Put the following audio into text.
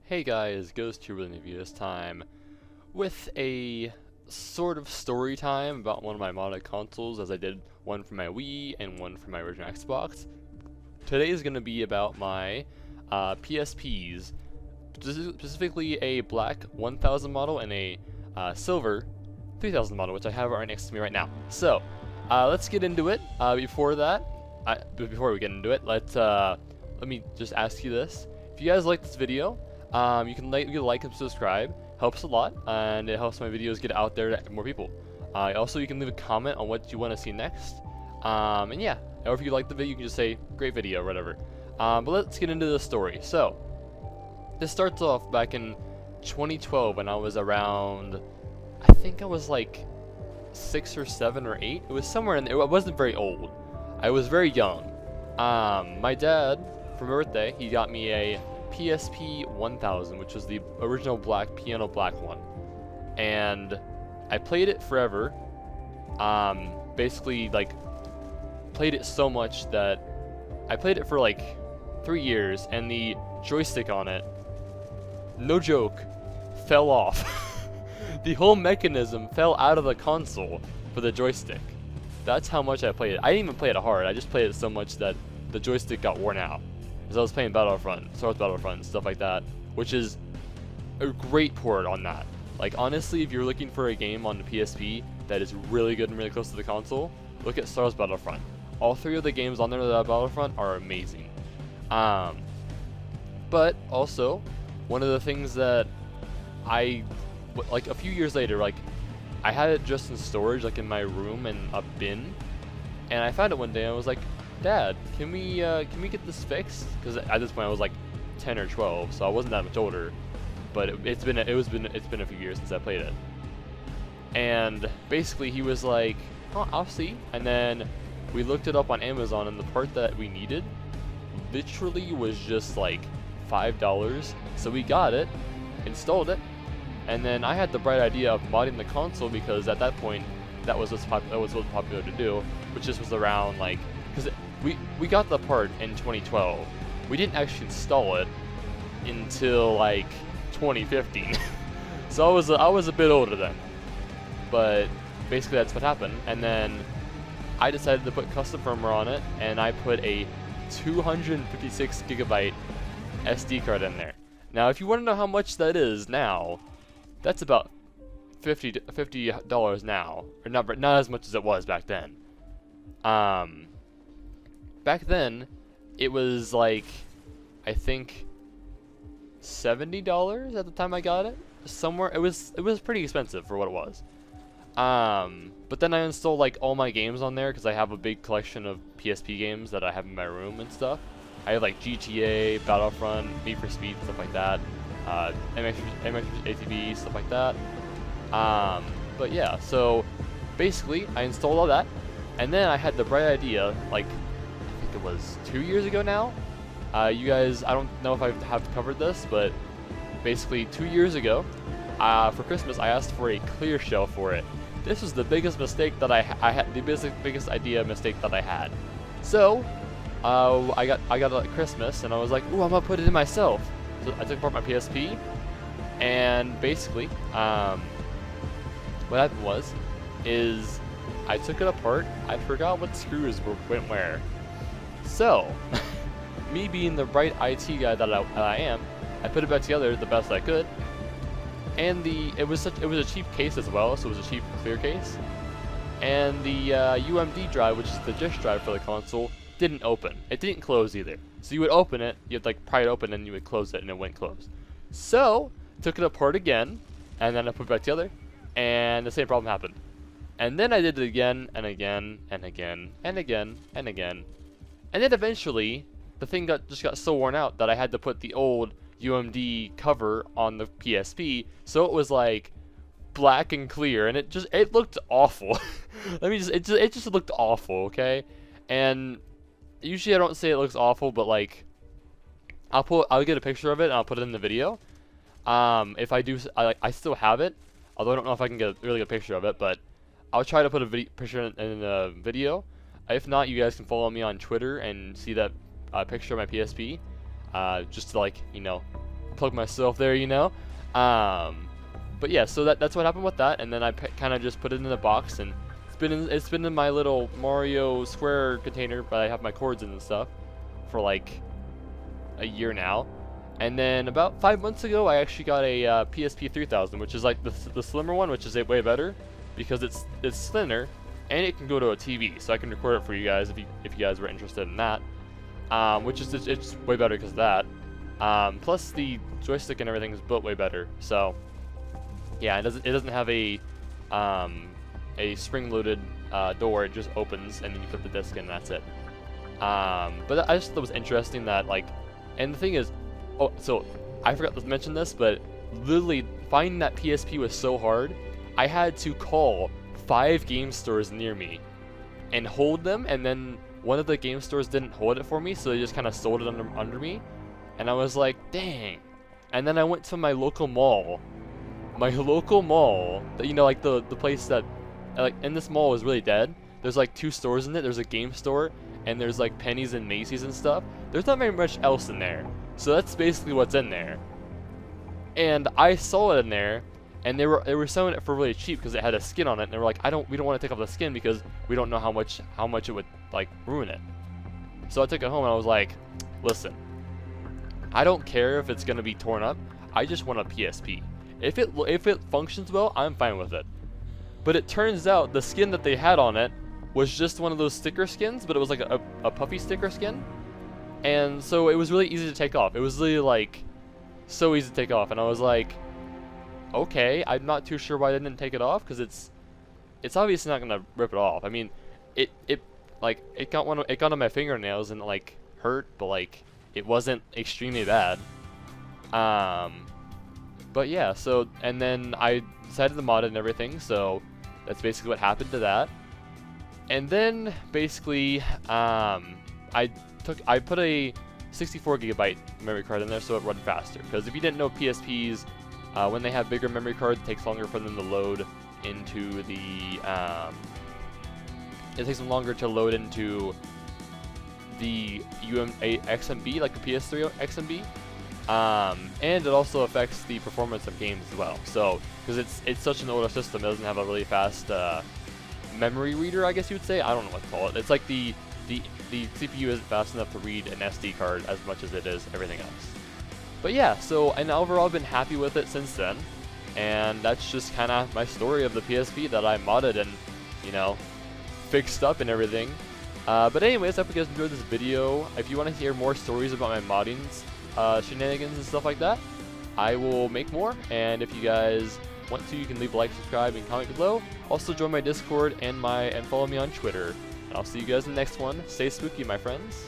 Hey guys, GhostTuber with you this time with a sort of story time about one of my modded consoles, as I did one for my Wii and one for my original Xbox. Today is going to be about my PSPs, specifically a black 1000 model and a silver 3000 model, which I have right next to me right now. So let's get into it. Before we get into it, let me just ask you this: if you guys like this video, you can like and subscribe. Helps a lot, and it helps my videos get out there to more people. Also, you can leave a comment on what you want to see next. And yeah, or if you like the video, you can just say great video or whatever. But let's get into the story. So this starts off back in 2012 when I was around, I think I was like 6 or 7 or 8. It was somewhere in there. It wasn't very old. I was very young. My dad, for my birthday, he got me a PSP 1000, which was the original piano black one, and I played it forever. Basically, like, played it so much that I played it for like 3 years, and the joystick on it, no joke, fell off. The whole mechanism fell out of the console for the joystick. That's how much I played it. I didn't even play it hard. I just played it so much that the joystick got worn out. Because I was playing Battlefront, Star Wars Battlefront, and stuff like that, which is a great port on that. Like, honestly, if you're looking for a game on the PSP that is really good and really close to the console, look at Star Wars Battlefront. All 3 of the games on there that have Battlefront are amazing. But also, one of the things that like a few years later, like, I had it just in storage, like in my room in a bin, and I found it one day and I was like, Dad, can we get this fixed? Because at this point I was like 10 or 12, so I wasn't that much older. But it's been a few years since I played it. And basically he was like, "Oh, I'll see." And then we looked it up on Amazon, and the part that we needed literally was just like $5. So we got it, installed it, and then I had the bright idea of modding the console, because at that point that was what's popular to do, which just was around like, because we got the part in 2012. We didn't actually install it until like 2015. So I was a bit older then. But basically that's what happened. And then I decided to put custom firmware on it, and I put a 256 gigabyte SD card in there. Now, if you want to know how much that is now, that's about $50 now, or not as much as it was back then. Back then, it was like, I think $70 at the time I got it. Somewhere, it was pretty expensive for what it was. But then I installed like all my games on there, because I have a big collection of PSP games that I have in my room and stuff. I have like GTA, Battlefront, Need for Speed, stuff like that. MX ATV, stuff like that. But yeah, so basically I installed all that, and then I had the bright idea, like, I think it was 2 years ago now. You guys, I don't know if I have covered this, but basically 2 years ago, for Christmas, I asked for a clear shell for it. This was the biggest mistake that I had, the biggest mistake that I had. So I got it at Christmas, and I was like, ooh, I'm gonna put it in myself. So I took apart my PSP, and basically, what happened is I took it apart. I forgot what screws went where. So, me being the bright IT guy that I am, I put it back together the best I could. And it was a cheap case as well, so it was a cheap clear case. And the UMD drive, which is the disk drive for the console, didn't open. It didn't close either. So you would open it, you'd like pry it open, and you would close it, and it wouldn't close. So took it apart again, and then I put it back together, and the same problem happened. And then I did it again and again and again and again and again. And then eventually, the thing just got so worn out that I had to put the old UMD cover on the PSP, so it was like black and clear, and it looked awful. It just looked awful, okay? And usually I don't say it looks awful, but like, I'll get a picture of it and I'll put it in the video. If I do, I still have it, although I don't know if I can get a really good picture of it, but I'll try to put a picture in the video. If not, you guys can follow me on Twitter and see that picture of my PSP, just to, like, you know, plug myself there, you know. But yeah, so that's what happened with that, and then I kind of just put it in a box, and it's been in my little Mario Square container, but I have my cords in and stuff for like a year now. And then about 5 months ago, I actually got a PSP 3000, which is like the slimmer one, which is way better because it's thinner and it can go to a TV, so I can record it for you guys if you guys were interested in that. Which is it's way better because of that. Plus the joystick and everything is built way better. So yeah, it doesn't have a spring-loaded door. It just opens and then you put the disc in, and that's it. But I just thought it was interesting that, like, and the thing is, oh, so I forgot to mention this, but literally finding that PSP was so hard. I had to call 5 game stores near me and hold them, and then one of the game stores didn't hold it for me, so they just kind of sold it under me, and I was like, dang. And then I went to my local mall, that, you know, like the place that, like, in this mall is really dead. There's like 2 stores in it. There's a game store, and there's like Penny's and Macy's and stuff. There's not very much else in there, so that's basically what's in there. And I saw it in there, and they were selling it for really cheap because it had a skin on it, and they were like, we don't want to take off the skin because we don't know how much it would like ruin it. So I took it home and I was like, listen, I don't care if it's gonna be torn up. I just want a PSP. If it functions well, I'm fine with it. But it turns out the skin that they had on it was just one of those sticker skins, but it was like a puffy sticker skin, and so it was really easy to take off. It was really like so easy to take off, and I was like, okay, I'm not too sure why they didn't take it off, because it's obviously not gonna rip it off. I mean, it got on my fingernails and it like hurt, but like it wasn't extremely bad. But yeah, so, and then I decided to mod it and everything, so that's basically what happened to that. And then basically I put a 64 gigabyte memory card in there so it runs faster, because if you didn't know, PSPs, when they have bigger memory cards, it takes longer for them to load into the it takes them longer to load into the XMB, like the PS3 XMB. And it also affects the performance of games as well. So, because it's such an older system, it doesn't have a really fast memory reader, I guess you would say. I don't know what to call it. It's like the CPU isn't fast enough to read an SD card as much as it is everything else. But yeah, so, and overall I've been happy with it since then. And that's just kind of my story of the PSP that I modded and, you know, fixed up and everything. But anyways, I hope you guys enjoyed this video. If you want to hear more stories about my modding shenanigans and stuff like that, I will make more. And if you guys want to, you can leave a like, subscribe, and comment below. Also join my Discord and follow me on Twitter. And I'll see you guys in the next one. Stay spooky, my friends.